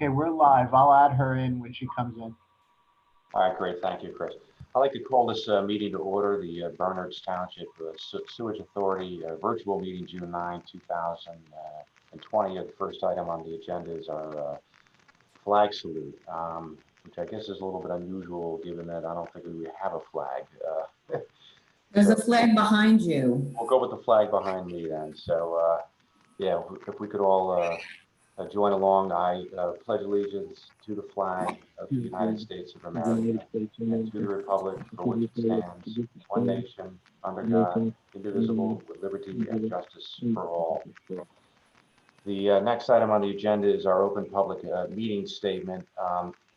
Okay, we're live. I'll add her in when she comes in. All right, great. Thank you, Chris. I'd like to call this meeting to order, the Bernards Township Sewage Authority virtual meeting, June 9, 2020. The first item on the agenda is our flag salute, which I guess is a little bit unusual given that I don't think we have a flag. There's a flag behind you. We'll go with the flag behind me then. So, yeah, if we could all join along. I pledge allegiance to the flag of the United States of America and to the republic for which it stands, one nation, under God, indivisible, with liberty and justice for all. The next item on the agenda is our open public meeting statement.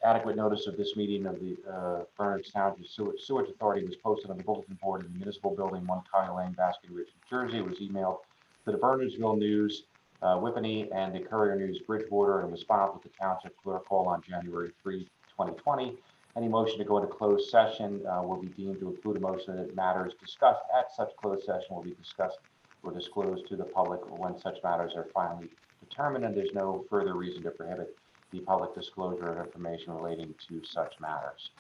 Adequate notice of this meeting of the Bernards Township Sewage Authority was posted on the bulletin board in the municipal building, 1 Kyle Lane, Baskin Ridge, New Jersey. It was emailed to the Bernardsville News, Whippany, and the Courier News Bridgewater, and was filed with the Township Clerk Hall on January 3, 2020. Any motion to go into closed session will be deemed to include a motion that matters discussed at such closed session will be discussed or disclosed to the public when such matters are finally determined, and there's no further reason to prohibit the public disclosure of information relating to such matters.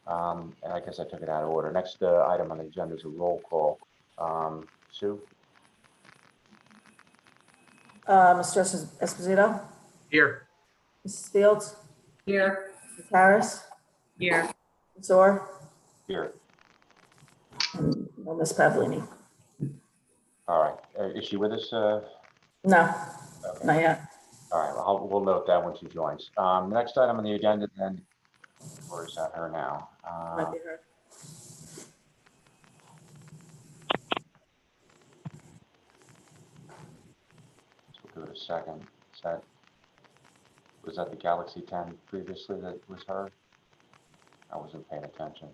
And I guess I took it out of order. Next item on the agenda is a roll call. Sue? Mr. Esposito? Here. Mrs. Fields? Here. Ms. Harris? Here. Ms. Orr? Here. And Ms. Pavlini? All right. Is she with us? No, Okay. not yet. All right. Well, we'll note that when she joins. Next item on the agenda then, or is that her now? Might be her. We'll give it a second. Was that the Galaxy 10 previously that was her? I wasn't paying attention.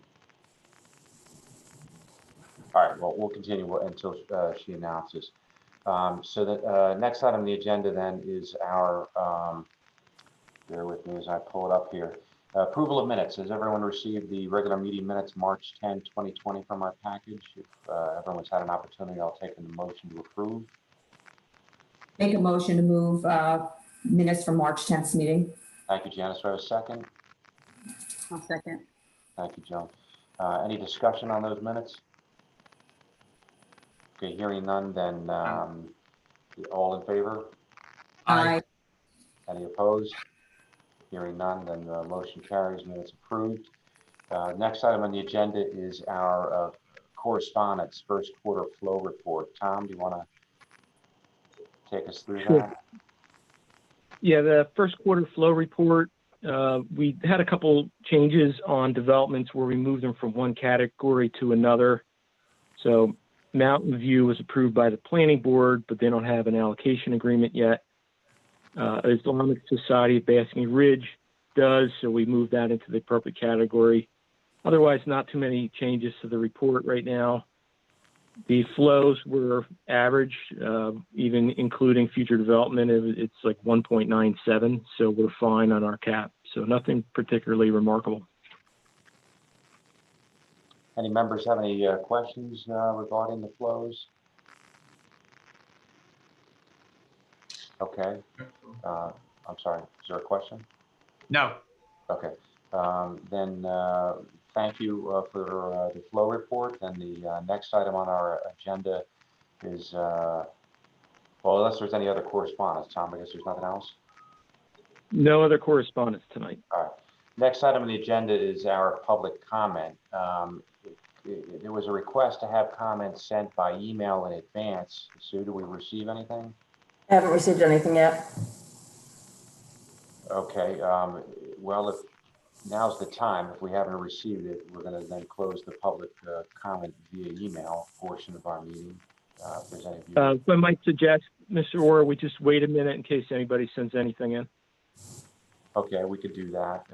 All right, well, we'll continue until she announces. So the next item on the agenda then is our, bear with me as I pull it up here. Approval of minutes. Has everyone received the regular meeting minutes, March 10, 2020 from our package? If everyone's had an opportunity, I'll take the motion to approve. Make a motion to move minutes from March 10th meeting. Thank you, Janice. Do I have a second? I'll second. Thank you, Joan. Any discussion on those minutes? Okay, hearing none, then all in favor? Aye. Any opposed? Hearing none, then the motion carries, minutes approved. Next item on the agenda is our correspondence, first quarter flow report. Tom, do you want to take us through that? Yeah, the first quarter flow report, we had a couple changes on developments where we moved them from one category to another. So Mountain View was approved by the planning board, but they don't have an allocation agreement yet. Islamic Society of Basking Ridge does, so we moved that into the appropriate category. Otherwise, not too many changes to the report right now. The flows were average, even including future development. It's like 1.97, so we're fine on our cap. So nothing particularly remarkable. Any members have any questions regarding the flows? Okay. I'm sorry. Is there a question? No. Okay. Then thank you for the flow report. And the next item on our agenda is, well, unless there's any other correspondence, Tom, I guess there's nothing else? No other correspondence tonight. All right. Next item on the agenda is our public comment. There was a request to have comments sent by email in advance. Sue, do we receive anything? I haven't received anything yet. Okay. Well, if now's the time. If we haven't received it, we're going to then close the public comment via email portion of our meeting. If there's any of you. I might suggest, Mr. Orr, we just wait a minute in case anybody sends anything in. Okay, we could do that.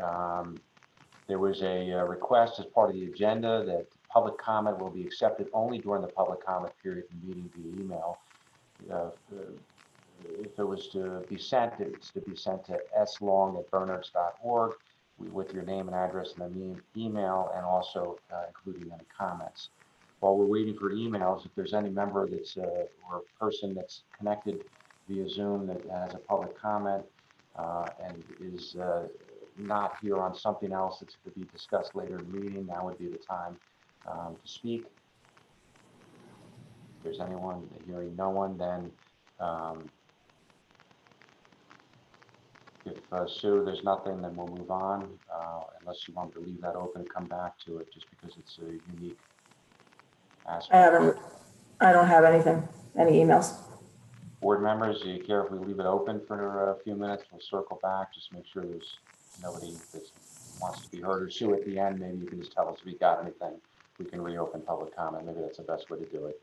There was a request as part of the agenda that public comment will be accepted only during the public comment period of the meeting via email. If it was to be sent, it's to be sent to slong@bernards.org with your name and address in the email, and also including any comments. While we're waiting for emails, if there's any member that's or person that's connected via Zoom that has a public comment, and is not here on something else that's to be discussed later in the meeting, now would be the time to speak. If there's anyone, hearing no one, then if Sue, there's nothing, then we'll move on, unless you want to leave that open and come back to it, just because it's a unique aspect. I don't have anything, any emails. Board members, do you care if we leave it open for a few minutes? We'll circle back, just make sure there's nobody that wants to be heard. Or Sue, at the end, maybe you can just tell us if we got anything. We can reopen public comment. Maybe that's the best way to do it.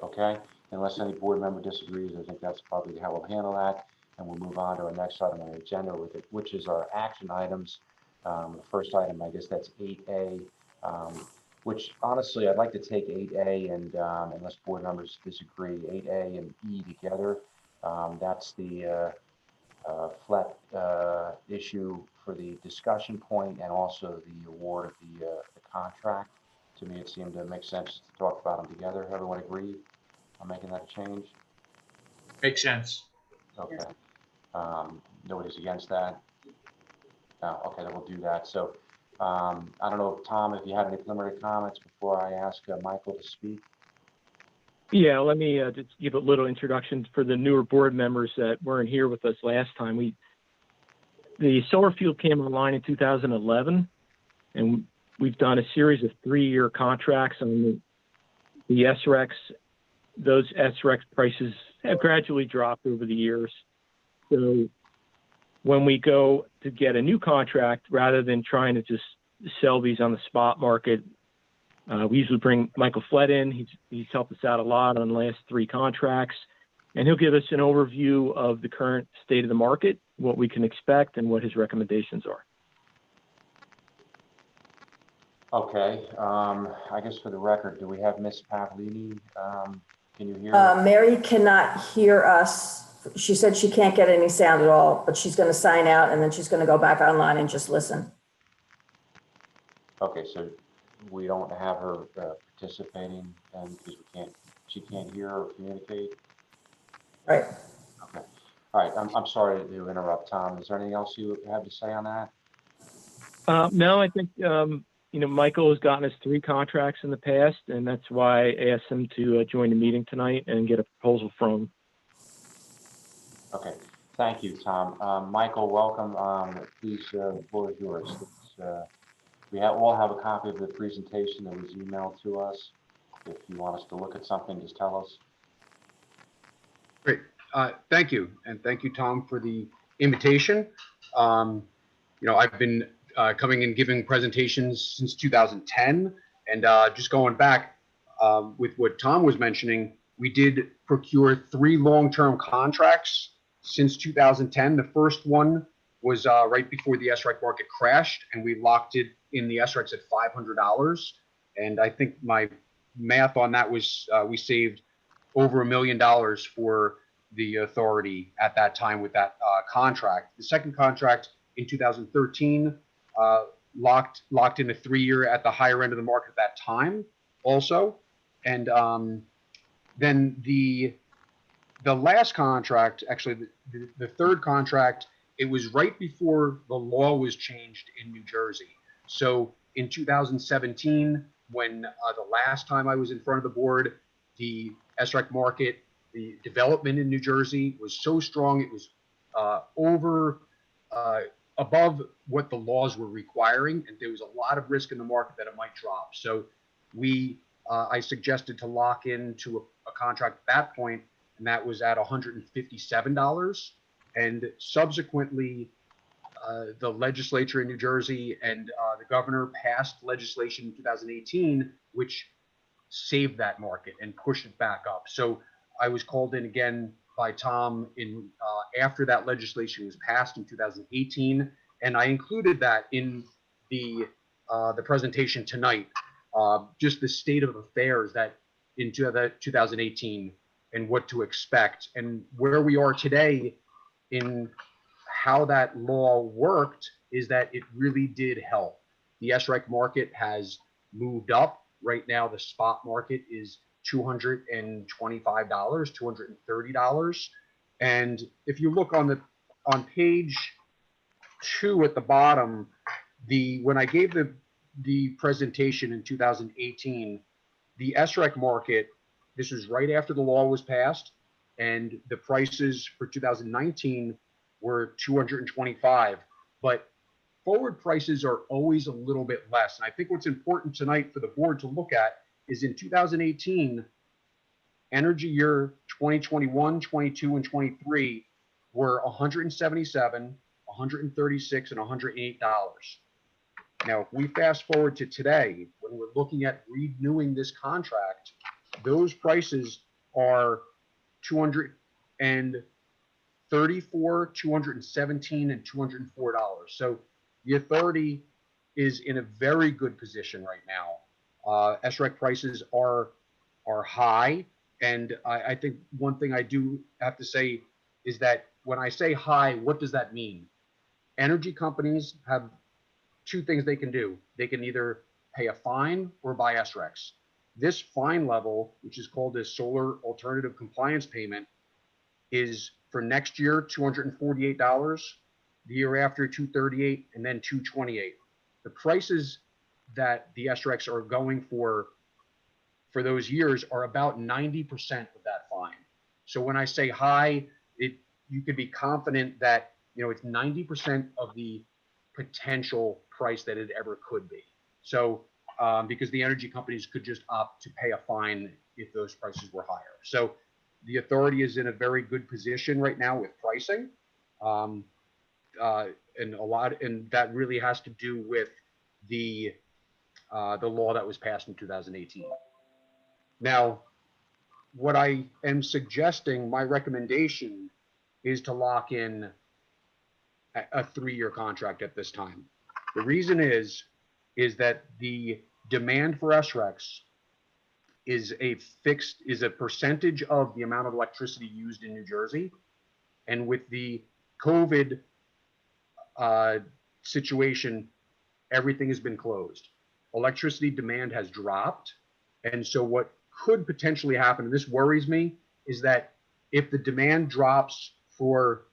Okay, unless any board member disagrees, I think that's probably how we'll handle that. And we'll move on to our next item on the agenda with it, which is our action items. The first item, I guess that's 8A, which honestly, I'd like to take 8A and unless board members disagree, 8A and E together. That's the flat issue for the discussion point and also the award of the contract. To me, it seemed to make sense to talk about them together. Everyone agree on making that change? Makes sense. Okay. Nobody's against that? No, okay, then we'll do that. So I don't know, Tom, if you had any preliminary comments before I ask Michael to speak. Yeah, let me just give a little introduction for the newer board members that weren't here with us last time. The solar field came online in 2011, and we've done a series of 3-year contracts on the SRECs. Those SREC prices have gradually dropped over the years. So when we go to get a new contract, rather than trying to just sell these on the spot market, we usually bring Michael Flett in. He's helped us out a lot on the last 3 contracts, and he'll give us an overview of the current state of the market, what we can expect, and what his recommendations are. Okay, I guess for the record, do we have Miss Pavlini? Can you hear? Mary cannot hear us. She said she can't get any sound at all, but she's going to sign out and then she's going to go back online and just listen. Okay, so we don't have her participating, and because she can't hear or communicate. Right. Okay. All right. I'm sorry to interrupt, Tom. Is there anything else you have to say on that? No, I think Michael has gotten us 3 contracts in the past, and that's why I asked him to join the meeting tonight and get a proposal from him. Okay. Thank you, Tom. Michael, welcome. Please, the floor is yours. We all have a copy of the presentation that was emailed to us. If you want us to look at something, just tell us. Great. Thank you. And thank you, Tom, for the invitation. I've been coming and giving presentations since 2010. And just going back with what Tom was mentioning, we did procure 3 long-term contracts since 2010. The first one was right before the SREC market crashed, and we locked it in the SRECs at $500. And I think my math on that was we saved over $1 million for the authority at that time with that contract. The second contract in 2013 locked in a 3-year at the higher end of the market at that time also. And then the last contract, actually the third contract, it was right before the law was changed in New Jersey. So in 2017, when the last time I was in front of the board, the SREC market, the development in New Jersey was so strong, it was above what the laws were requiring, and there was a lot of risk in the market that it might drop. So I suggested to lock into a contract at that point, and that was at $157. And subsequently, the legislature in New Jersey and the governor passed legislation in 2018, which saved that market and pushed it back up. So I was called in again by Tom after that legislation was passed in 2018, and I included that in the presentation tonight, just the state of affairs that in 2018 and what to expect and where we are today in how that law worked is that it really did help. The SREC market has moved up. Right now, the spot market is $225, $230. And if you look on the on page 2 at the bottom, when I gave the presentation in 2018, the SREC market, this was right after the law was passed, and the prices for 2019 were 225, but forward prices are always a little bit less. And I think what's important tonight for the board to look at is in 2018, energy year 2021, 22, and 23 were 177, 136, and $108. Now, if we fast forward to today, when we're looking at renewing this contract, those prices are 234, 217, and $204. So the authority is in a very good position right now. SREC prices are high, and I think one thing I do have to say is that when I say high, what does that mean? Energy companies have two things they can do. They can either pay a fine or buy SRECs. This fine level, which is called a solar alternative compliance payment, is for next year $248, the year after $238, and then $228. The prices that the SRECs are going for those years are about 90% of that fine. So when I say high, you could be confident that it's 90% of the potential price that it ever could be. So because the energy companies could just opt to pay a fine if those prices were higher. So the authority is in a very good position right now with pricing, and that really has to do with the law that was passed in 2018. Now, what I am suggesting, my recommendation is to lock in a 3-year contract at this time. The reason is that the demand for SRECs is a percentage of the amount of electricity used in New Jersey. And with the COVID situation, everything has been closed. Electricity demand has dropped. And so what could potentially happen, and this worries me, is that if the demand drops for,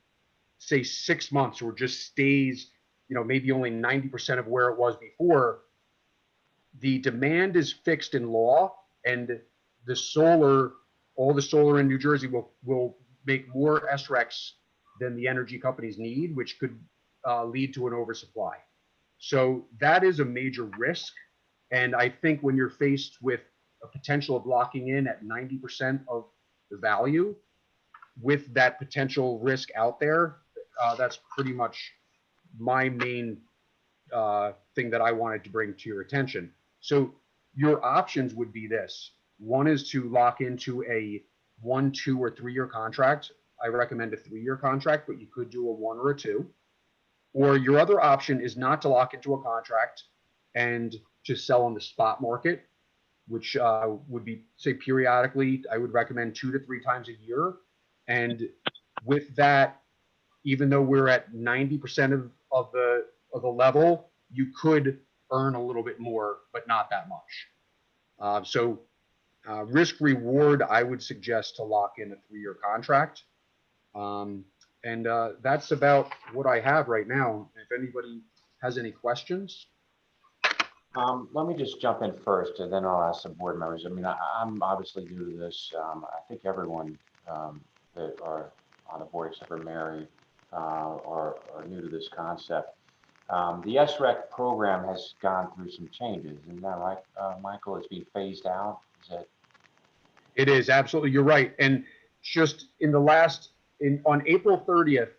say, 6 months or just stays, maybe only 90% of where it was before, the demand is fixed in law, and all the solar in New Jersey will make more SRECs than the energy companies need, which could lead to an oversupply. So that is a major risk. And I think when you're faced with a potential of locking in at 90% of the value with that potential risk out there, that's pretty much my main thing that I wanted to bring to your attention. So your options would be this. One is to lock into a 1, 2, or 3-year contract. I recommend a 3-year contract, but you could do a 1 or a 2. Or your other option is not to lock into a contract and to sell on the spot market, which would be, say, periodically. I would recommend 2 to 3 times a year. And with that, even though we're at 90% of the level, you could earn a little bit more, but not that much. So risk reward, I would suggest to lock in a 3-year contract. And that's about what I have right now. If anybody has any questions. Let me just jump in first, and then I'll ask some board members. I mean, I'm obviously new to this. I think everyone that are on the board, except for Mary, are new to this concept. The SREC program has gone through some changes, isn't that right, Michael? It's being phased out. Is that? It is, absolutely. You're right. And just on April 30th,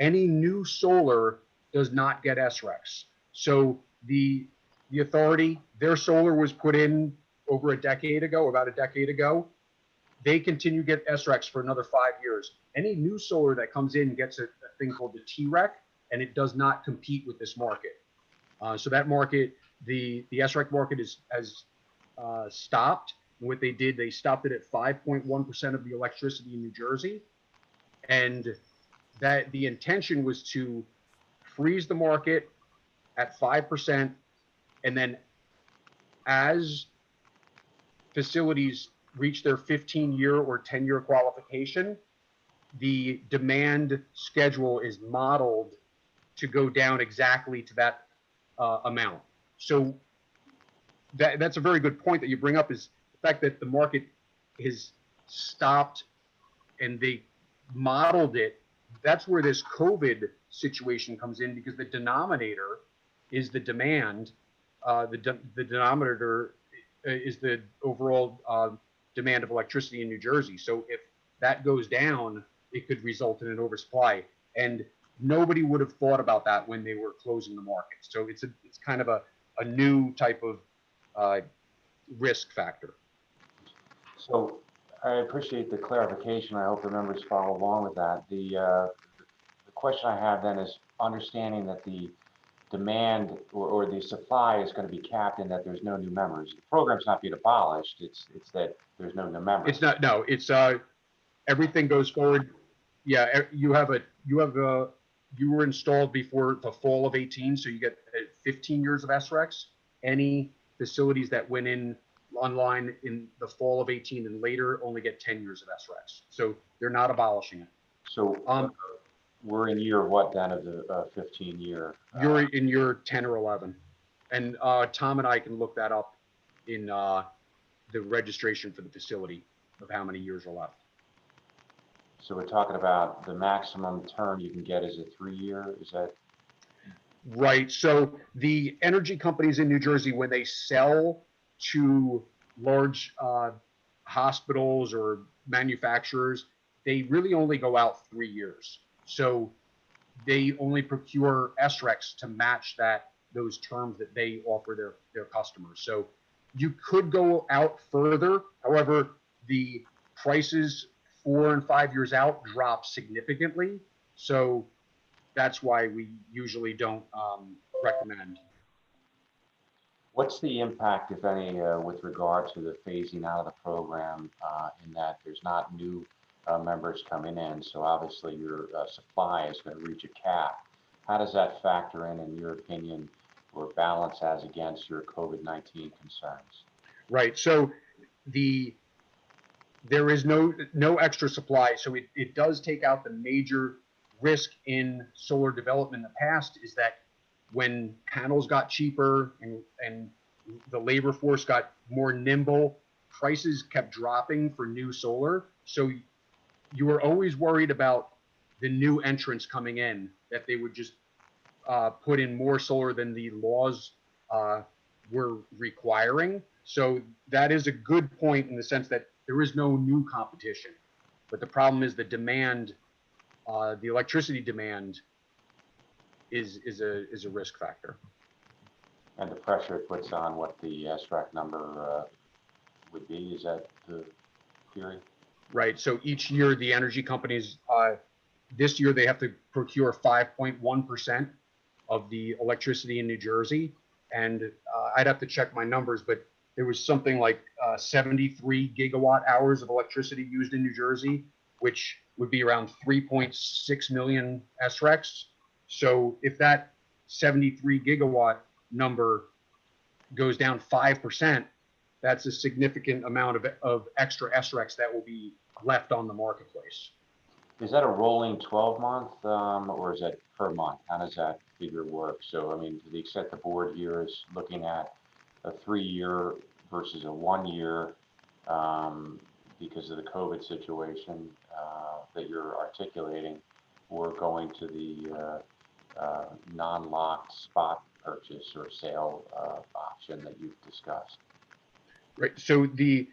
any new solar does not get SRECs. So the authority, their solar was put in over about a decade ago. They continue to get SRECs for another 5 years. Any new solar that comes in gets a thing called the TREC, and it does not compete with this market. So that market, the SREC market has stopped. And what they did, they stopped it at 5.1% of the electricity in New Jersey. And that the intention was to freeze the market at 5%. And then as facilities reach their 15-year or 10-year qualification, the demand schedule is modeled to go down exactly to that amount. So that's a very good point that you bring up, is the fact that the market has stopped and they modeled it. That's where this COVID situation comes in, because the denominator is the demand. The denominator is the overall demand of electricity in New Jersey. So if that goes down, it could result in an oversupply. And nobody would have thought about that when they were closing the market. So it's kind of a new type of risk factor. So I appreciate the clarification. I hope the members follow along with that. The question I have then is understanding that the demand or the supply is going to be capped and that there's no new members. The program's not being abolished. It's that there's no new members. It's not, no, it's everything goes forward. Yeah, you were installed before the fall of 18, so you get 15 years of SREX. Any facilities that went in online in the fall of 18 and later only get 10 years of SREX. So they're not abolishing it. So we're in year what then of the 15 year? You're in year 10 or 11. And Tom and I can look that up in the registration for the facility of how many years are left. So we're talking about the maximum term you can get is a 3 year, is that? Right. So the energy companies in New Jersey, when they sell to large hospitals or manufacturers, they really only go out 3 years. So they only procure SREX to match those terms that they offer their customers. So you could go out further. However, the prices 4 and 5 years out drop significantly. So that's why we usually don't recommend. What's the impact, if any, with regard to the phasing out of the program in that there's not new members coming in? So obviously your supply is going to reach a cap. How does that factor in your opinion, or balance as against your COVID-19 concerns? Right. So there is no extra supply. So it does take out the major risk in solar development in the past, is that when panels got cheaper and the labor force got more nimble, prices kept dropping for new solar. So you were always worried about the new entrants coming in, that they would just put in more solar than the laws were requiring. So that is a good point in the sense that there is no new competition. But the problem is the demand, the electricity demand is a risk factor. And the pressure it puts on what the SREC number would be, is that the theory? Right. So each year the energy companies, this year they have to procure 5.1% of the electricity in New Jersey. And I'd have to check my numbers, but there was something like 73 gigawatt hours of electricity used in New Jersey, which would be around 3.6 million SRECs. So if that 73 gigawatt number goes down 5%, that's a significant amount of extra SRECs that will be left on the marketplace. Is that a rolling 12-month or is that per month? How does that figure work? So, I mean, to the extent the board here is looking at a 3-year versus a 1 year because of the COVID situation that you're articulating, or going to the non-locked spot purchase or sale option that you've discussed. Right. So the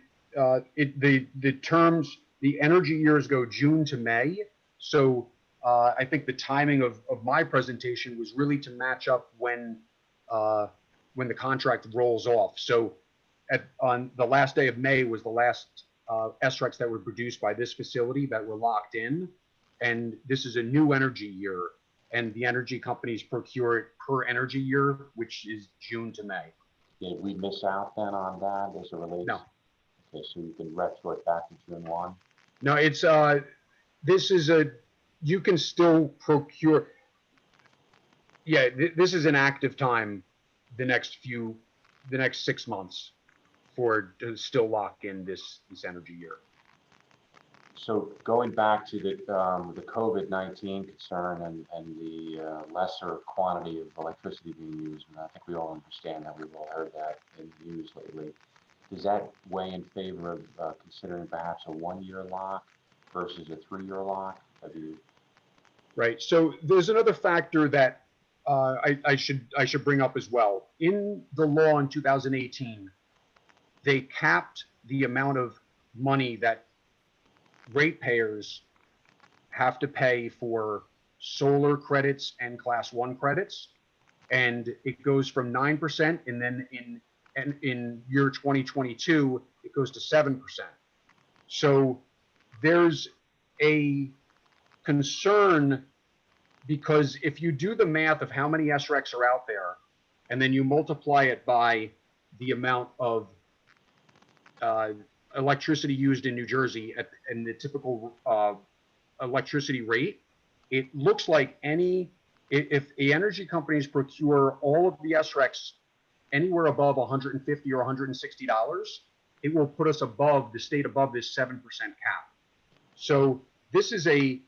terms, the energy years go June to May. So I think the timing of my presentation was really to match up when the contract rolls off. So on the last day of May was the last SRECs that were produced by this facility that were locked in. And this is a new energy year, and the energy companies procure it per energy year, which is June to May. Did we miss out then on that as it relates? No. Okay, so you can retro it back to June 1? No, it's you can still procure. Yeah, this is an active time the next 6 months to still lock in this energy year. So going back to the COVID-19 concern and the lesser quantity of electricity being used, and I think we all understand that, we've all heard that in the news lately. Does that weigh in favor of considering perhaps a 1-year lock versus a 3-year lock? Have you? Right. So there's another factor that I should bring up as well. In the law in 2018, they capped the amount of money that ratepayers have to pay for solar credits and class 1 credits, and it goes from 9%, and then in year 2022 it goes to 7%. So there's a concern, because if you do the math of how many SRECs are out there and then you multiply it by the amount of electricity used in New Jersey and the typical electricity rate, it looks like if the energy companies procure all of the SRECs anywhere above $150 or $160, it will put us above the state above this 7% cap. So this is a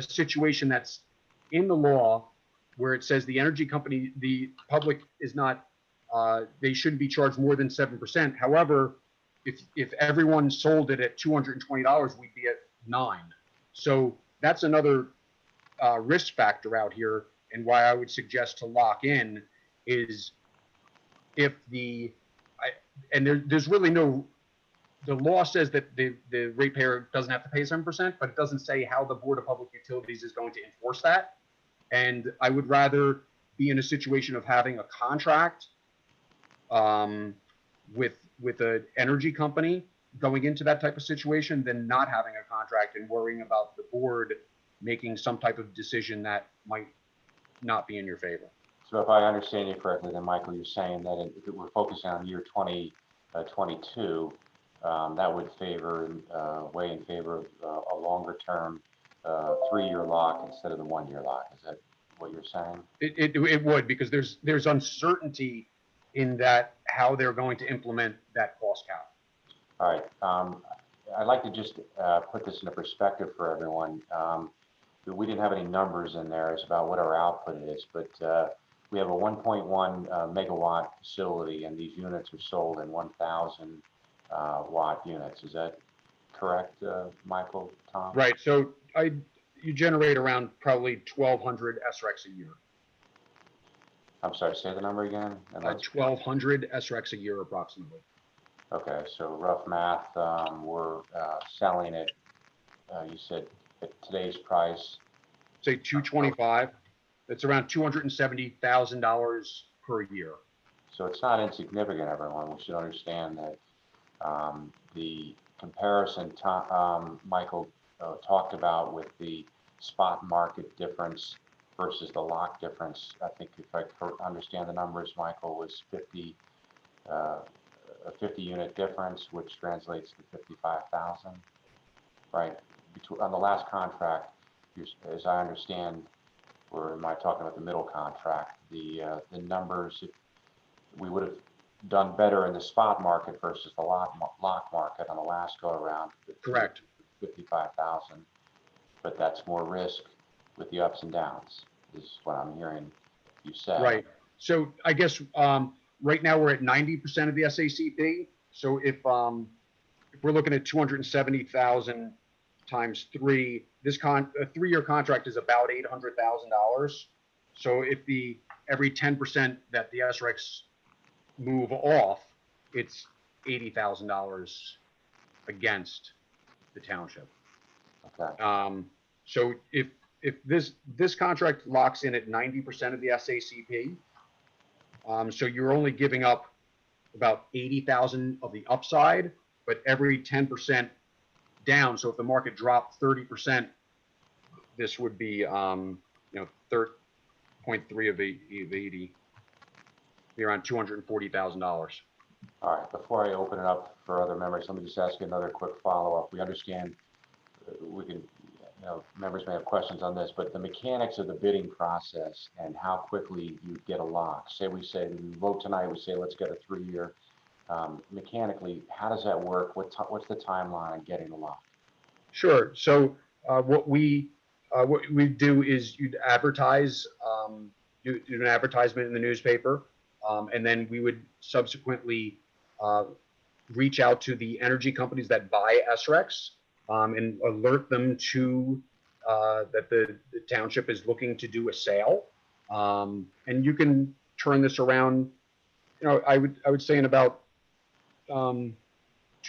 situation that's in the law where it says the energy company, the public is not, they shouldn't be charged more than 7%. However, if everyone sold it at $220, we'd be at 9. So that's another risk factor out here, and why I would suggest to lock in is if there's really no, the law says that the ratepayer doesn't have to pay 7%, but it doesn't say how the Board of Public Utilities is going to enforce that. And I would rather be in a situation of having a contract with an energy company going into that type of situation than not having a contract and worrying about the board making some type of decision that might not be in your favor. So if I understand you correctly, then Michael, you're saying that if we're focusing on year 2022, that would weigh in favor of a longer term 3-year lock instead of the 1-year lock. Is that what you're saying? It would, because there's uncertainty in that how they're going to implement that cost cap. All right. I'd like to just put this into perspective for everyone. We didn't have any numbers in there as about what our output is, but we have a 1.1 megawatt facility, and these units are sold in 1,000 watt units. Is that correct, Michael, Tom? Right. So you generate around probably 1,200 SRECs a year. I'm sorry, say the number again. 1,200 SRECs a year approximately. Okay, so rough math, we're selling it, you said at today's price. Say 225. That's around $270,000 per year. So it's not insignificant, everyone. We should understand that the comparison Michael talked about with the spot market difference versus the lock difference, I think if I understand the numbers, Michael, was a 50 unit difference, which translates to 55,000, right? On the last contract, as I understand, or am I talking about the middle contract, the numbers, we would have done better in the spot market versus the lock market on the last go around. Correct. 55,000, but that's more risk with the ups and downs, is what I'm hearing you say. Right. So I guess right now we're at 90% of the SACP. So if we're looking at 270,000 times 3, a 3-year contract is about $800,000. So if every 10% that the SRECs move off, it's $80,000 against the township. Okay. So if this contract locks in at 90% of the SACP, so you're only giving up about 80,000 of the upside, but every 10% down. So if the market dropped 30%, this would be 3.3 of 80, be around $240,000. All right, before I open it up for other members, let me just ask you another quick follow-up. We understand we can, members may have questions on this, but the mechanics of the bidding process and how quickly you get a lock. Say we vote tonight, we say let's get a 3-year. Mechanically, how does that work? What's the timeline on getting a lock? Sure. So what we do is you'd advertise, do an advertisement in the newspaper, and then we would subsequently reach out to the energy companies that buy SRECs and alert them to that the township is looking to do a sale. And you can turn this around, you know, I would say in about 2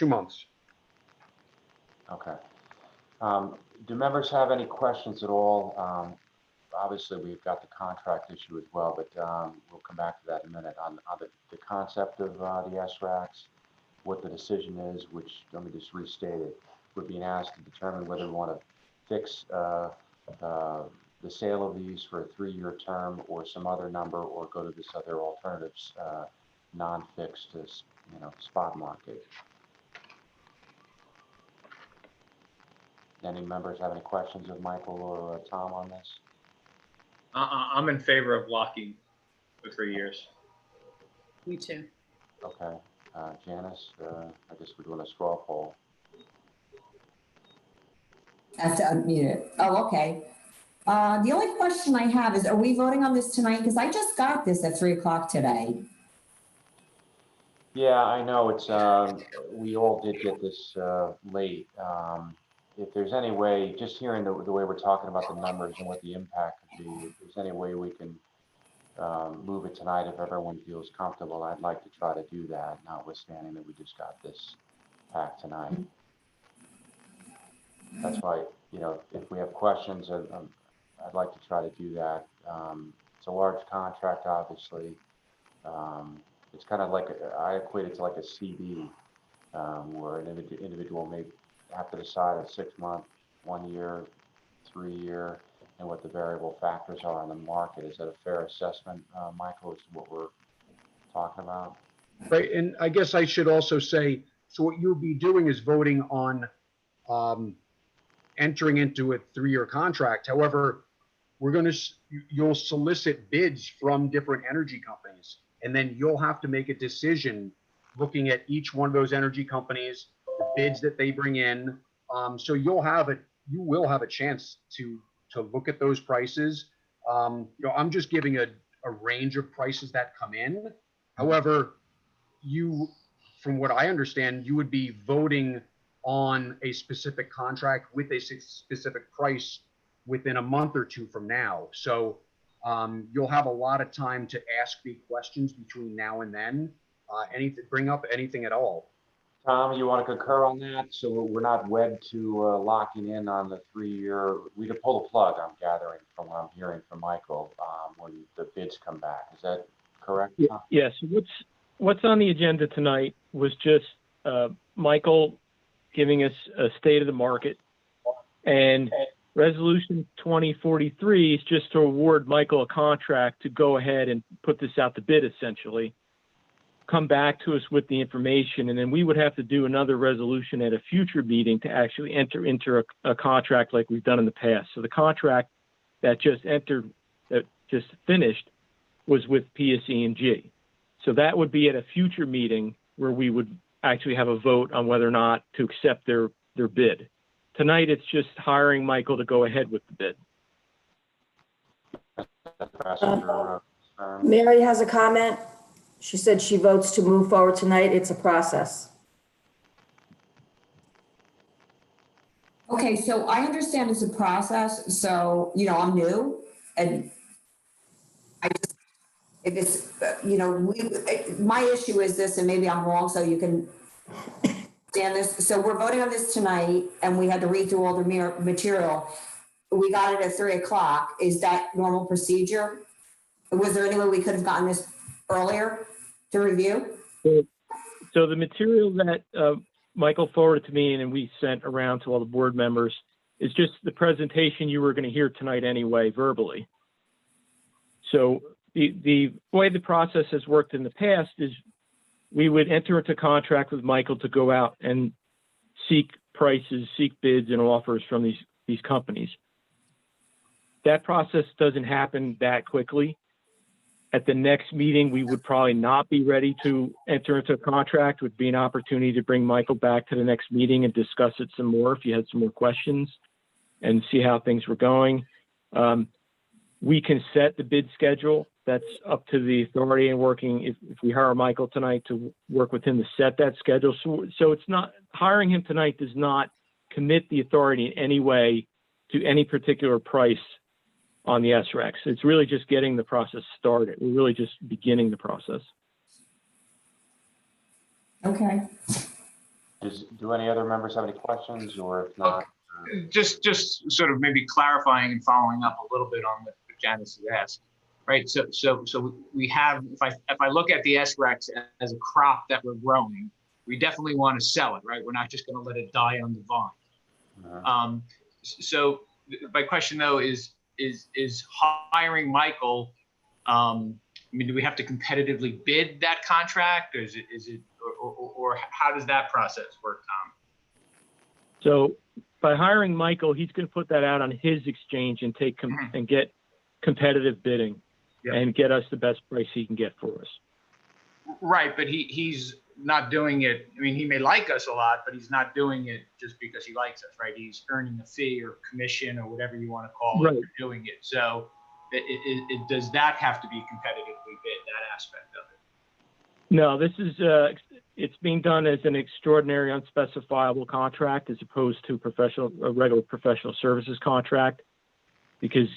months. Okay. Do members have any questions at all? Obviously, we've got the contract issue as well, but we'll come back to that in a minute. On the concept of the SRACs, what the decision is, which, let me just restate it, we're being asked to determine whether we want to fix the sale of these for a 3-year term or some other number, or go to this other alternatives, non-fixed, spot market. Any members have any questions of Michael or Tom on this? I'm in favor of locking for 3 years. Me too. Okay. Janice, I guess we're doing a straw poll. I have to unmute it. Oh, okay. The only question I have is, are we voting on this tonight? Because I just got this at 3 o'clock today. Yeah, I know it's, we all did get this late. If there's any way, just hearing the way we're talking about the numbers and what the impact could be, if there's any way we can move it tonight, if everyone feels comfortable, I'd like to try to do that, notwithstanding that we just got this pack tonight. That's why, if we have questions, I'd like to try to do that. It's a large contract, obviously. It's kind of like, I equate it to like a CD, where an individual may have to decide a 6-month, 1 year, 3 year, and what the variable factors are on the market. Is that a fair assessment, Michael, as to what we're talking about? Right, and I guess I should also say, so what you'll be doing is voting on entering into a 3-year contract. However, you'll solicit bids from different energy companies, and then you'll have to make a decision looking at each one of those energy companies, the bids that they bring in. So you will have a chance to look at those prices. I'm just giving a range of prices that come in. However, from what I understand, you would be voting on a specific contract with a specific price within a month or 2 from now. So you'll have a lot of time to ask me questions between now and then, bring up anything at all. Tom, you want to concur on that? So we're not wed to locking in on the 3-year. We could pull the plug, I'm gathering from what I'm hearing from Michael, when the bids come back. Is that correct, Tom? Yes. What's on the agenda tonight was just Michael giving us a state of the market, and Resolution 2043 is just to award Michael a contract to go ahead and put this out to bid, essentially. Come back to us with the information, and then we would have to do another resolution at a future meeting to actually enter into a contract like we've done in the past. So the contract that just finished was with PSE&G. So that would be at a future meeting where we would actually have a vote on whether or not to accept their bid. Tonight, it's just hiring Michael to go ahead with the bid. Mary has a comment. She said she votes to move forward tonight. It's a process. Okay, so I understand it's a process. So, I'm new, and I just, if it's, my issue is this, and maybe I'm wrong, so you can stand this. So we're voting on this tonight, and we had to read through all the material. We got it at 3 o'clock. Is that normal procedure? Was there any way we could have gotten this earlier to review? So the material that Michael forwarded to me and we sent around to all the board members is just the presentation you were going to hear tonight anyway, verbally. So the way the process has worked in the past is we would enter into contract with Michael to go out and seek prices, seek bids and offers from these companies. That process doesn't happen that quickly. At the next meeting, we would probably not be ready to enter into a contract. Would be an opportunity to bring Michael back to the next meeting and discuss it some more if you had some more questions and see how things were going. We can set the bid schedule. That's up to the authority and working, if we hire Michael tonight, to work with him to set that schedule. So it's not, hiring him tonight does not commit the authority in any way to any particular price on the SREX. It's really just getting the process started. We're really just beginning the process. Okay. Do any other members have any questions, or if not? Just sort of maybe clarifying and following up a little bit on what Janice has asked, right? So we have, if I look at the SREX as a crop that we're growing, we definitely want to sell it, right? We're not just going to let it die on the vine. So my question though is hiring Michael, I mean, do we have to competitively bid that contract, or is it or how does that process work, Tom? So by hiring Michael, he's going to put that out on his exchange and take and get competitive bidding and get us the best price he can get for us. Right, but he's not doing it. I mean, he may like us a lot, but he's not doing it just because he likes us, right? He's earning a fee or commission or whatever you want to call it for doing it. So does that have to be competitively bid, that aspect of it? No, this is, it's being done as an extraordinary unspecifiable contract as opposed to a regular professional services contract, because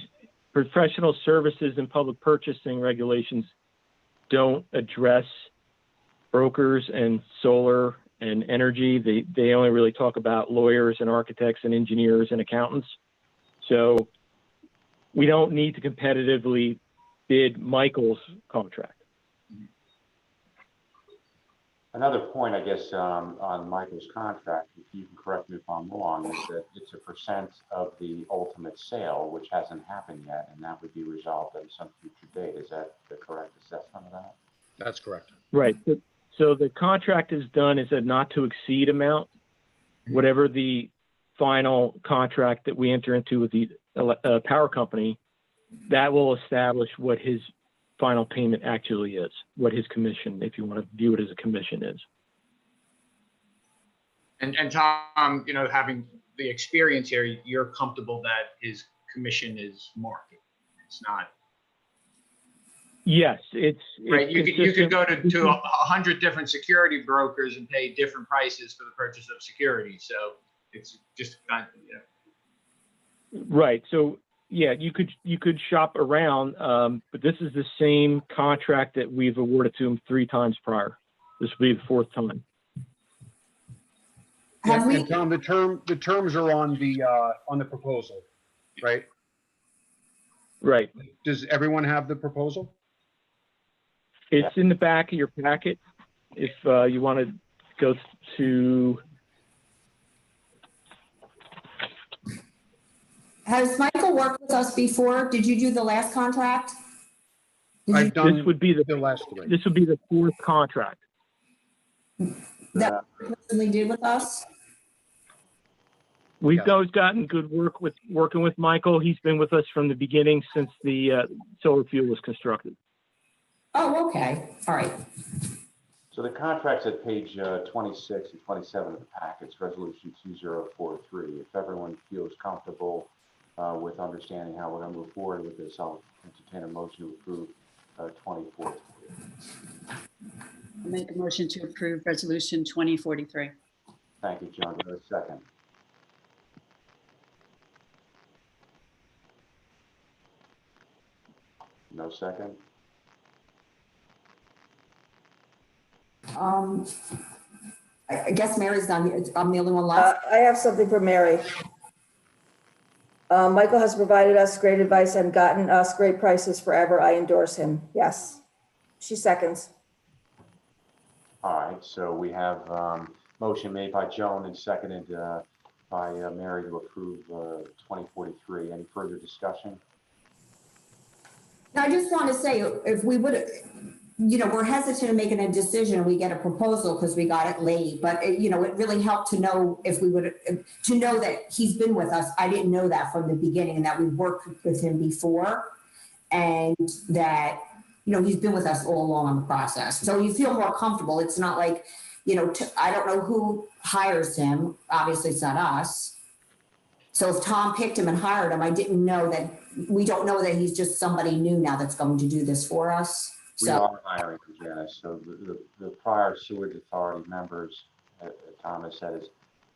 professional services and public purchasing regulations don't address brokers and solar and energy. They only really talk about lawyers and architects and engineers and accountants. So we don't need to competitively bid Michael's contract. Another point, I guess, on Michael's contract, if you can correct me if I'm wrong, is that it's a percent of the ultimate sale, which hasn't happened yet, and that would be resolved at some future date. Is that the correct assessment of that? That's correct. Right. So the contract is done as a not to exceed amount. Whatever the final contract that we enter into with the power company, that will establish what his final payment actually is, what his commission, if you want to view it as a commission, is. And Tom, having the experience here, you're comfortable that his commission is market. It's not. Yes, it's right. You could go to 100 different security brokers and pay different prices for the purchase of security. So it's just not, Right. So yeah, you could shop around, but this is the same contract that we've awarded to him 3 times prior. This will be the 4th time. And Tom, the terms are on the proposal, right? Right. Does everyone have the proposal? It's in the back of your packet. If you want to go to. Has Michael worked with us before? Did you do the last contract? I've done This would be the last 3. This would be the 4th contract. That you personally did with us? We've always gotten good working with Michael. He's been with us from the beginning since the solar field was constructed. Oh, okay. All right. So the contract's at page 26 and 27 of the packets, resolution 2043. If everyone feels comfortable with understanding how we're going to move forward with this, I'll entertain a motion to approve 2043. I'll make a motion to approve resolution 2043. Thank you, John. Do I have a second? No second? I guess Mary's done. I'm the only one left. I have something for Mary. Michael has provided us great advice and gotten us great prices forever. I endorse him. Yes. She seconds. All right, so we have motion made by Joan and seconded by Mary to approve 2043. Any further discussion? I just want to say, if we would, we're hesitant to making a decision. We get a proposal because we got it late, but it really helped to know to know that he's been with us. I didn't know that from the beginning, and that we worked with him before, and that he's been with us all along on the process. So you feel more comfortable. It's not like, I don't know who hires him. Obviously, it's not us. So if Tom picked him and hired him, we don't know that he's just somebody new now that's going to do this for us. We So, are hiring, Janice, so the prior sewage authority members, Tom has said,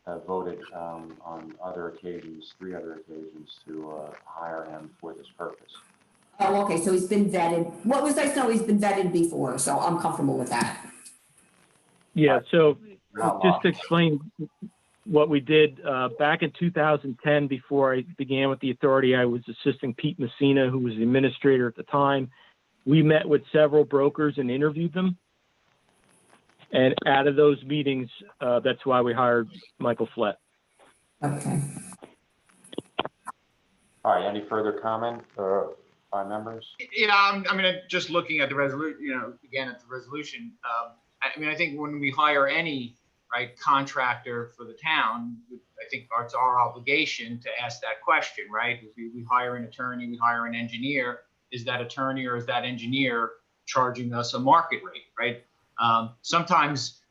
has voted on other occasions, 3 other occasions, to hire him for this purpose. oh, okay, so he's been vetted. What was nice to know, he's been vetted before, so I'm comfortable with that. Yeah, so Not just long. to explain what we did, back in 2010, before I began with the authority, I was assisting Pete Messina, who was the administrator at the time. We met with several brokers and interviewed them. And out of those meetings, that's why we hired Michael Flett. Okay. All right, any further comment by members? Just looking at the resolution, again, at the resolution, I think when we hire any, contractor for the town, I think it's our obligation to ask that question, right? If we hire an attorney, we hire an engineer, is that attorney or is that engineer charging us a market rate, right? Sometimes,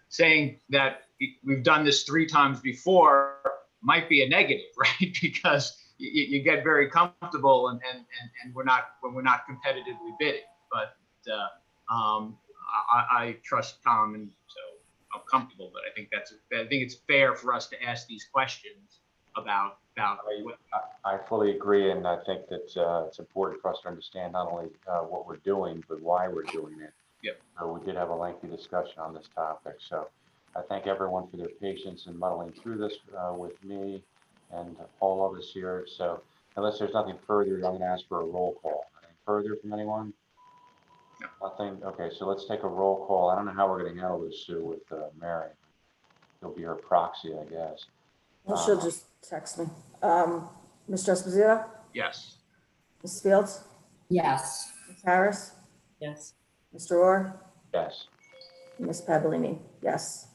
saying that we've done this 3 times before might be a negative, right? Because you get very comfortable and when we're not competitively bidding. But I trust Tom, and so I'm comfortable. But I think it's fair for us to ask these questions about what. I fully agree, and I think that it's important for us to understand not only what we're doing, but why we're doing it. Yep. We did have a lengthy discussion on this topic, so I thank everyone for their patience in muddling through this with me and all of us here. So unless there's nothing further, I'm going to ask for a roll call. Anything further from anyone? No. Nothing? Okay, so let's take a roll call. I don't know how we're going to handle this, Sue, with Mary. You'll be her proxy, I guess. Well, she'll just text me. Mr. Esposito? Yes. Ms. Fields? Yes. Ms. Harris? Yes. Mr. Orr? Yes. Ms. Pavolini? Yes.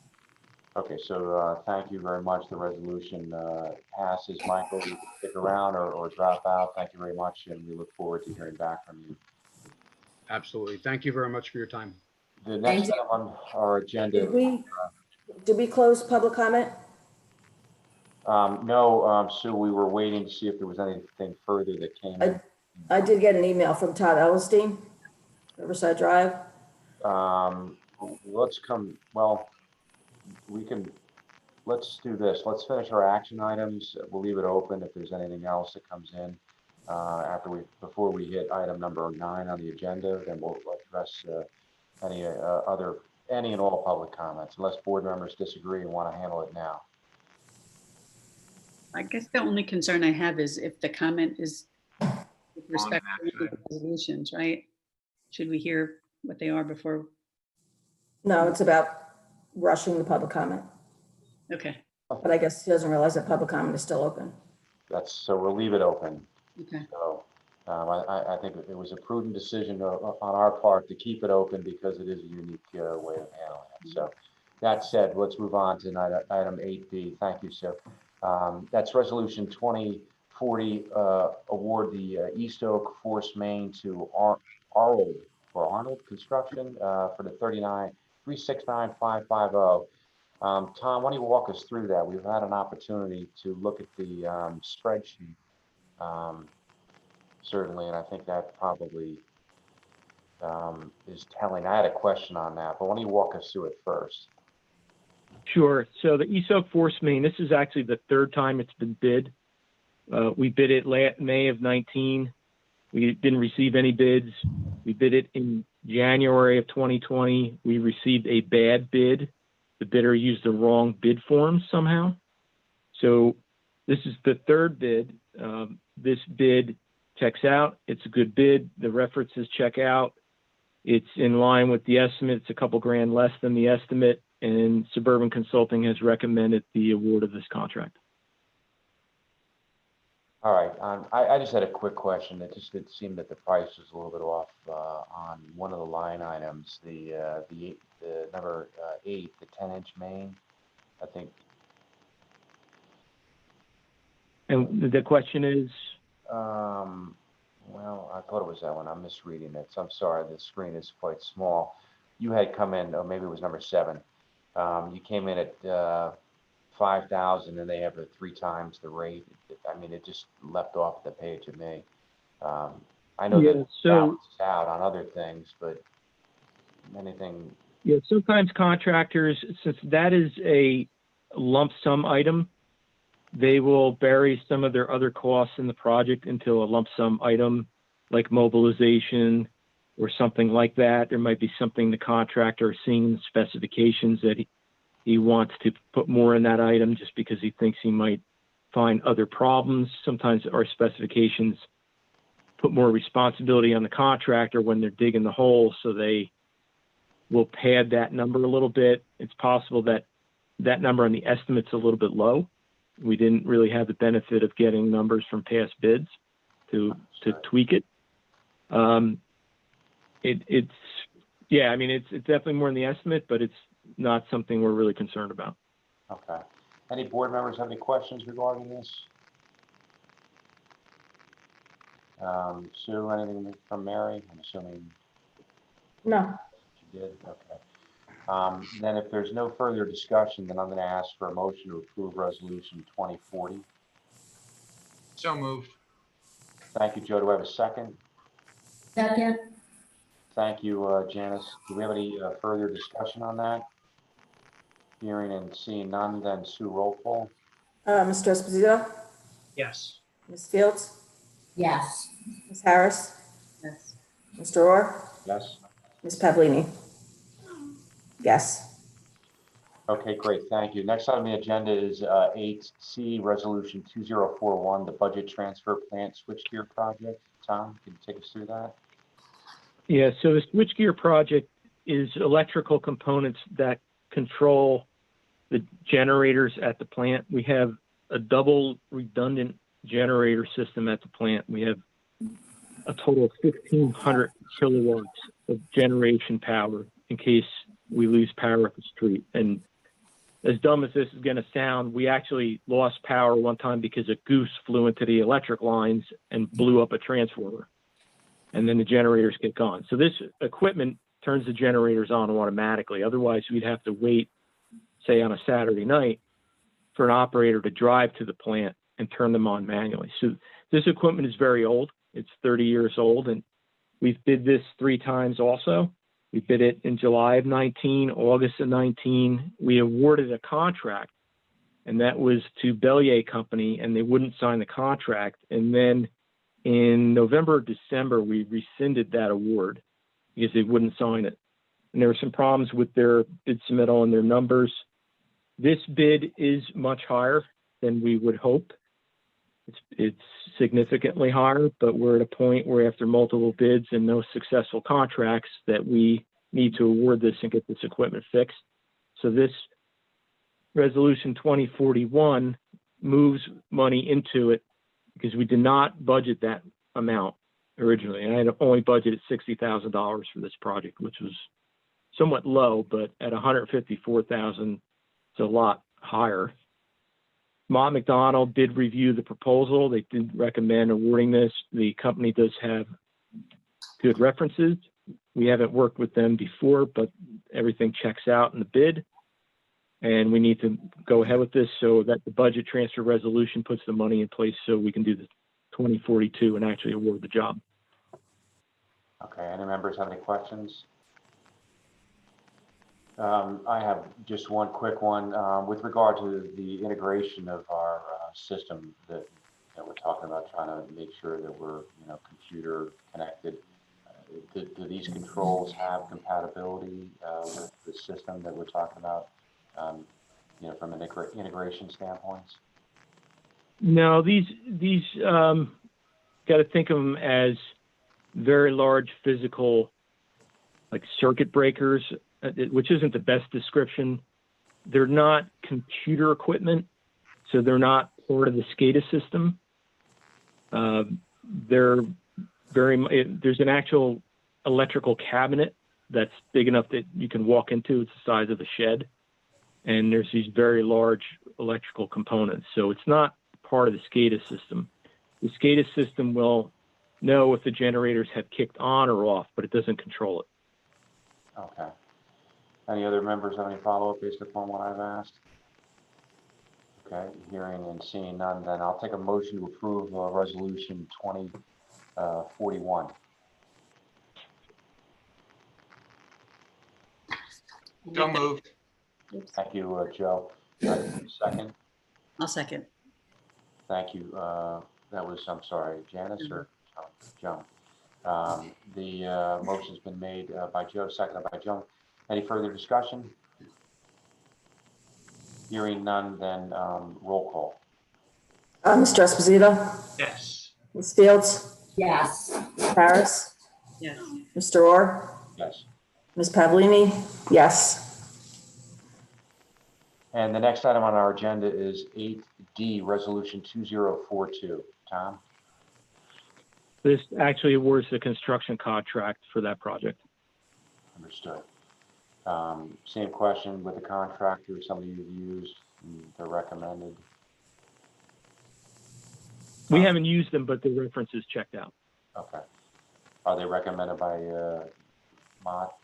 Okay, so thank you very much. The resolution passes. Michael, you can stick around or drop out. Thank you very much, and we look forward to hearing back from you. Absolutely. Thank you very much for your time. The next Thank you. item on our agenda. Did we close public comment? No, Sue, we were waiting to see if there was anything further that came in. I did get an email from Todd Ellenstein, Riverside Drive. Let's do this. Let's finish our action items. We'll leave it open if there's anything else that comes in. Before we hit item number 9 on the agenda, then we'll address any and all public comments, unless board members disagree and want to handle it now. I guess the only concern I have is if the comment is with respect to the resolutions, right? Should we hear what they are before? No, it's about rushing the public comment. Okay. But I guess he doesn't realize that public comment is still open. So we'll leave it open. Okay. So I think it was a prudent decision on our part to keep it open because it is a unique way of handling it. So that said, let's move on to item 8B. Thank you, Sue. That's resolution 2040, award the East Oak Force Main to Arnold Construction for the 369,550. Tom, why don't you walk us through that? We've had an opportunity to look at the spreadsheet, certainly, and I think that probably is telling. I had a question on that, but why don't you walk us through it first? Sure. So the East Oak Force Main, this is actually the 3rd time it's been bid. We bid it May of 19. We didn't receive any bids. We bid it in January of 2020. We received a bad bid. The bidder used the wrong bid form somehow. So this is the 3rd bid. This bid checks out. It's a good bid. The references check out. It's in line with the estimate. It's a couple grand less than the estimate, and Suburban Consulting has recommended the award of this contract. All right. I just had a quick question. It seemed that the price was a little bit off on one of the line items, the number 8, the 10-inch main, I think. And the question is? Well, I thought it was that one. I'm misreading it. So I'm sorry. The screen is quite small. You had come in, or maybe it was number 7. You came in at 5,000 and they have it 3 times the rate. I mean, it just leapt off the page at me. I know Yeah, that so- balances out on other things, but anything, Yeah, sometimes contractors, since that is a lump sum item, they will bury some of their other costs in the project into a lump sum item, like mobilization or something like that. There might be something the contractor is seeing in the specifications that he wants to put more in that item just because he thinks he might find other problems. Sometimes our specifications put more responsibility on the contractor when they're digging the hole, so they will pad that number a little bit. It's possible that that number on the estimate's a little bit low. We didn't really have the benefit of getting numbers from past bids to tweak it. It's definitely more in the estimate, but it's not something we're really concerned about. okay. Any board members have any questions regarding this? Sue, anything from Mary? I'm assuming No. she did, okay. Then if there's no further discussion, then I'm going to ask for a motion to approve resolution 2040. So moved. Thank you, Joe. Do I have a second? Second. Thank you, Janice. Do we have any further discussion on that? Hearing and seeing none, then Sue, roll call. Mr. Esposito, Yes. Ms. Fields, Yes. Ms. Harris, Yes. Mr. Orr, Yes? Ms. Pavlini. Yes. Okay, great. Thank you. Next on the agenda is 8C, Resolution 2041, the budget transfer plant switchgear project. Tom, can you take us through that? Yeah, so the switchgear project is electrical components that control the generators at the plant. We have a double redundant generator system at the plant. We have a total of 1,500 kilowatts of generation power in case we lose power at the street. And as dumb as this is going to sound, we actually lost power one time because a goose flew into the electric lines and blew up a transformer. And then the generators get gone. So this equipment turns the generators on automatically. Otherwise, we'd have to wait, say on a Saturday night, for an operator to drive to the plant and turn them on manually. So this equipment is very old. It's 30 years old, and we've bid this 3 times also. We bid it in July of 19, August of 19. We awarded a contract, and that was to Bellier Company, and they wouldn't sign the contract. And then in November or December, we rescinded that award because they wouldn't sign it. And there were some problems with their bid submittal and their numbers. This bid is much higher than we would hope. It's significantly higher, but we're at a point where after multiple bids and no successful contracts that we need to award this and get this equipment fixed. So this resolution 2041 moves money into it because we did not budget that amount originally. And I had only budgeted $60,000 for this project, which was somewhat low, but at $154,000, it's a lot higher. Mott McDonald did review the proposal. They did recommend awarding this. The company does have good references. We haven't worked with them before, but everything checks out in the bid. And we need to go ahead with this so that the budget transfer resolution puts the money in place so we can do the 2042 and actually award the job. Okay, any members have any questions? I have just one quick one with regard to the integration of our system that we're talking about, trying to make sure that we're computer connected. Do these controls have compatibility with the system that we're talking about? From an integration standpoint? No, these got to think of them as very large physical, like circuit breakers, which isn't the best description. They're not computer equipment, so they're not part of the SCADA system. There's an actual electrical cabinet that's big enough that you can walk into. It's the size of a shed. And there's these very large electrical components. So it's not part of the SCADA system. The SCADA system will know if the generators have kicked on or off, but it doesn't control it. Okay. Any other members have any follow-up based upon what I've asked? Okay, hearing and seeing none, then I'll take a motion to approve resolution 2041. So moved. Oops, Thank you, Joe. Second. I'll second. Thank you. That was, I'm sorry, Janice or Joan? The motion's been made by Joe, seconded by Joan. Any further discussion? Hearing none, then roll call. Mr. Esposito, Yes. Ms. Fields, Yes. Ms. Harris, Yes. Mr. Orr, Yes. Ms. Pavlini, yes. And the next item on our agenda is 8D, Resolution 2042. Tom? This actually awards the construction contract for that project. Understood. Same question with the contractor, somebody you've used, and they're recommended. We haven't used them, but the reference is checked out. Okay. Are they recommended by Mott?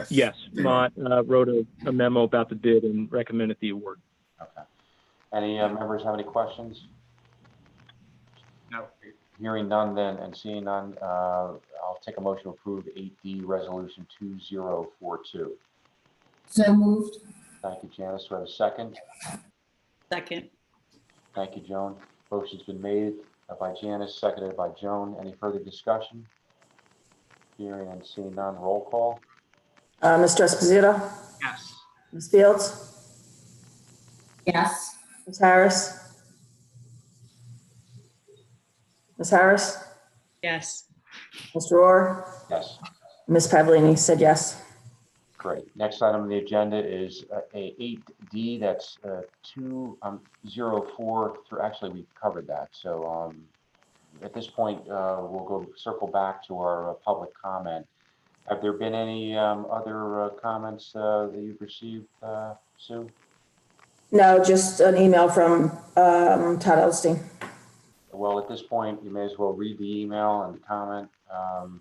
Yes, Mott wrote a memo about the bid and recommended the award. Okay. Any members have any questions? No. Hearing none then and seeing none, I'll take a motion to approve 8D Resolution 2042. So moved. Thank you, Janice. Do I have a second? Second. Thank you, Joan. Motion's been made by Janice, seconded by Joan. Any further discussion? Hearing and seeing none, roll call. Mr. Esposito, Yes. Ms. Fields, Yes. Ms. Harris, Ms. Harris, Yes. Mr. Orr, Yes. Ms. Pavlini said yes. Great. Next item on the agenda is a 8D. That's 204 through. Actually, we covered that. So at this point, we'll go circle back to our public comment. Have there been any other comments that you've received, Sue? No, just an email from Todd Elstein. Well, at this point, you may as well read the email and the comment. And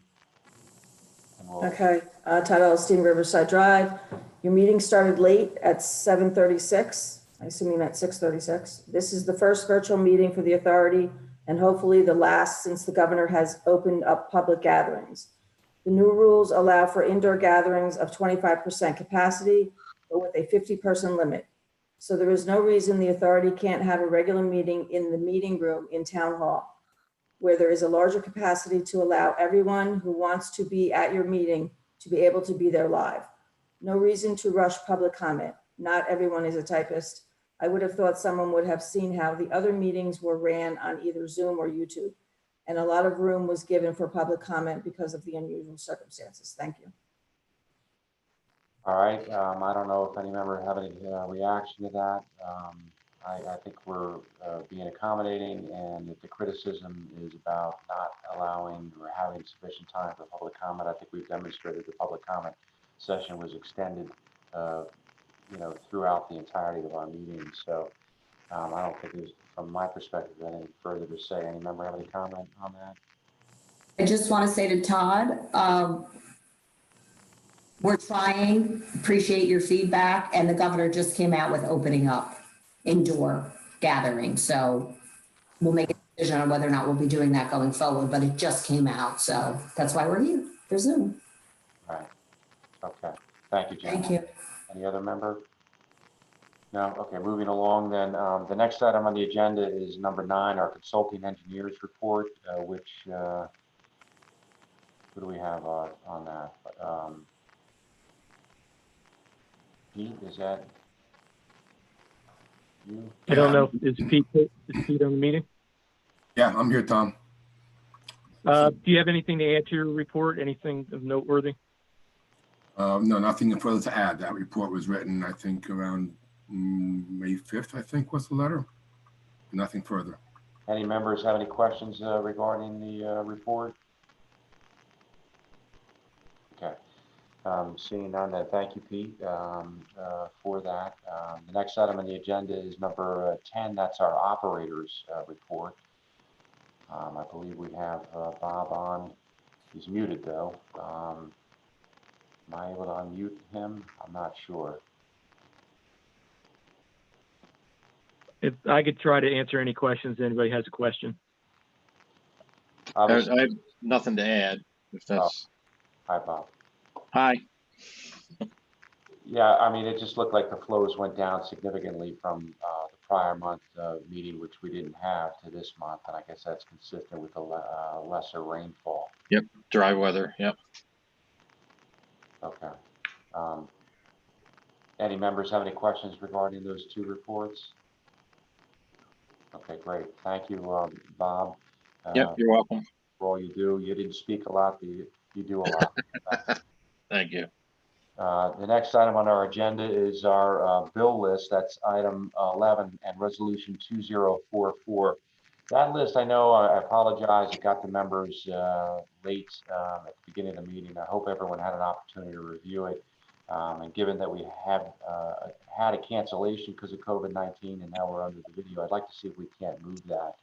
we'll, Okay, Todd Elstein, Riverside Drive. Your meeting started late at 7:36. I assume you meant 6:36. This is the first virtual meeting for the authority and hopefully the last since the governor has opened up public gatherings. The new rules allow for indoor gatherings of 25% capacity, but with a 50-person limit. So there is no reason the authority can't have a regular meeting in the meeting room in Town Hall, where there is a larger capacity to allow everyone who wants to be at your meeting to be able to be there live. No reason to rush public comment. Not everyone is a typist. I would have thought someone would have seen how the other meetings were ran on either Zoom or YouTube, and a lot of room was given for public comment because of the unusual circumstances. Thank you. all right. I don't know if any member have any reaction to that. I think we're being accommodating, and if the criticism is about not allowing or having sufficient time for public comment, I think we've demonstrated the public comment session was extended, throughout the entirety of our meeting. So I don't think there's, from my perspective, any further to say. Any member have any comment on that? I just want to say to Todd, we're trying, appreciate your feedback, and the governor just came out with opening up indoor gathering. So we'll make a decision on whether or not we'll be doing that going forward, but it just came out. So that's why we're here for Zoom. All right. Okay. Thank you, Jen. Thank you. Any other member? No? Okay, moving along then. The next item on the agenda is number 9, our consulting engineers report, which, what do we have on that? Pete, is that you? I don't know, is Pete on the meeting? Yeah, I'm here, Tom. Do you have anything to add to your report? Anything of noteworthy? No, nothing further to add. That report was written, I think, around May 5th, I think was the letter. Nothing further. Any members have any questions regarding the report? Okay. Seeing none, then thank you, Pete, for that. The next item on the agenda is number 10. That's our operators report. I believe we have Bob on. He's muted though. Am I able to unmute him? I'm not sure. If I could try to answer any questions, anybody has a question. I have nothing to add, if that's, Hi, Bob. hi. Yeah, I mean, it just looked like the flows went down significantly from the prior month meeting, which we didn't have, to this month. And I guess that's consistent with the lesser rainfall. Yep, dry weather, yep. Okay. Any members have any questions regarding those two reports? Okay, great. Thank you, Bob. Yep, you're welcome. For all you do. You didn't speak a lot, but you do a lot. Thank you. The next item on our agenda is our bill list. That's item 11 and resolution 2044. That list, I know, I apologize, it got the members late at the beginning of the meeting. I hope everyone had an opportunity to review it. And given that we have had a cancellation because of COVID-19 and now we're under the video, I'd like to see if we can't move that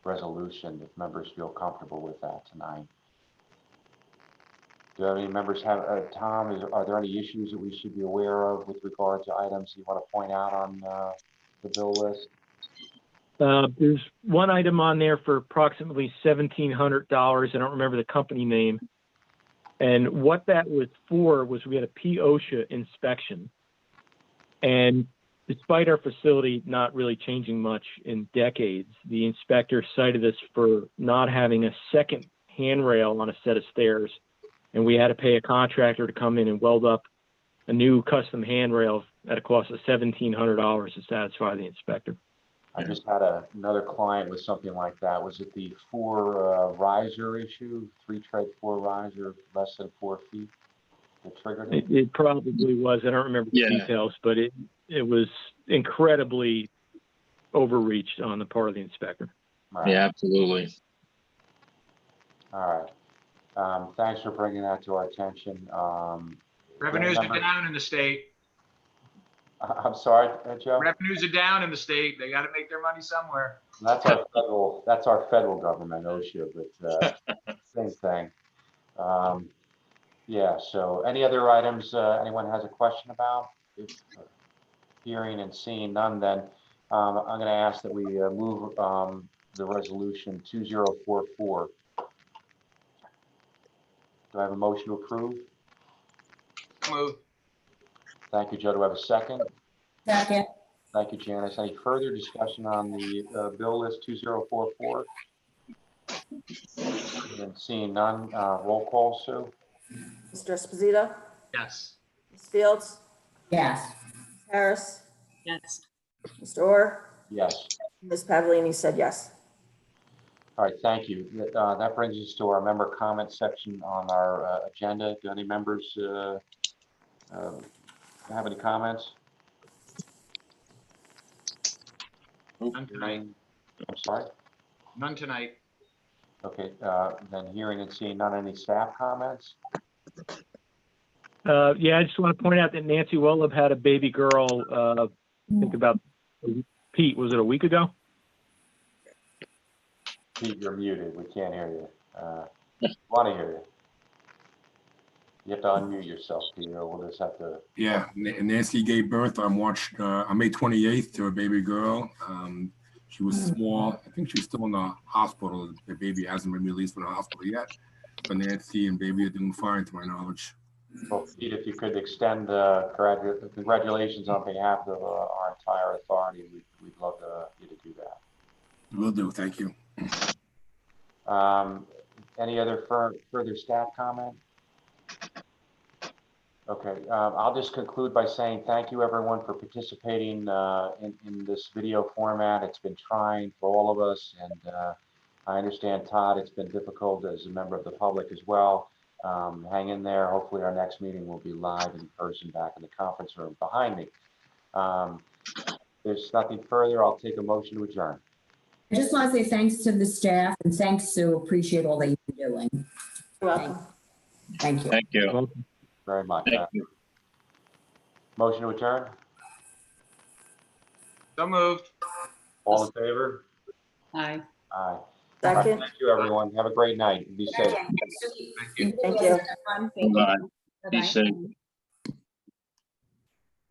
resolution, if members feel comfortable with that tonight. Do any members have, Tom, are there any issues that we should be aware of with regard to items you want to point out on the bill list? There's one item on there for approximately $1,700. I don't remember the company name. And what that was for was we had a P-OSHA inspection. And despite our facility not really changing much in decades, the inspector cited us for not having a second handrail on a set of stairs. And we had to pay a contractor to come in and weld up a new custom handrail at a cost of $1,700 to satisfy the inspector. I just had another client with something like that. Was it the 4 riser issue, 3-tread 4 riser, less than 4 feet that triggered it? It probably was. I don't remember the details, but it was incredibly overreached on the part of the inspector. Right. Yeah, absolutely. All right. Thanks for bringing that to our attention. Revenues are down in the state. I'm sorry, Joe? Revenues are down in the state. They got to make their money somewhere. That's our federal government, OSHA, but same thing. Yeah, so any other items anyone has a question about? If hearing and seeing none, then I'm going to ask that we move the resolution 2044. Do I have a motion to approve? Move. Thank you, Joe. Do I have a second? Second. Thank you, Janice. Any further discussion on the bill list 2044? And seeing none, roll call, Sue? Mr. Esposito, Yes. Ms. Fields, Yes. Ms. Harris, Yes. Mr. Orr, Yes. Ms. Pavlini said yes. All right, thank you. That brings us to our member comment section on our agenda. Do any members have any comments? None tonight. I'm sorry? None tonight. Okay, then hearing and seeing none, any staff comments? Yeah, I just want to point out that Nancy Wellab had a baby girl, I think about, Pete, was it a week ago? Pete, you're muted. We can't hear you. Want to hear you. You have to unmute yourself, Peter. We'll just have to. Yeah, Nancy gave birth on May 28th to a baby girl. She was small. I think she's still in the hospital. The baby hasn't been released from the hospital yet. But Nancy and baby are doing fine, to my knowledge. Well, Pete, if you could extend congratulations on behalf of our entire authority, we'd love you to do that. Will do. Thank you. Any other further staff comment? Okay, I'll just conclude by saying thank you everyone for participating in this video format. It's been trying for all of us, and I understand, Todd, it's been difficult as a member of the public as well. Hang in there. Hopefully our next meeting will be live in person back in the conference room behind me. There's nothing further. I'll take a motion to adjourn. I just want to say thanks to the staff and thanks, Sue. Appreciate all that you're doing. You're welcome. Thank you. Thank you. Very much. Thank you. Motion to adjourn. So moved. All in favor? Aye. All right. Second. Thank you, everyone. Have a great night. Be safe. Thank you. Bye. Be Bye-bye. safe.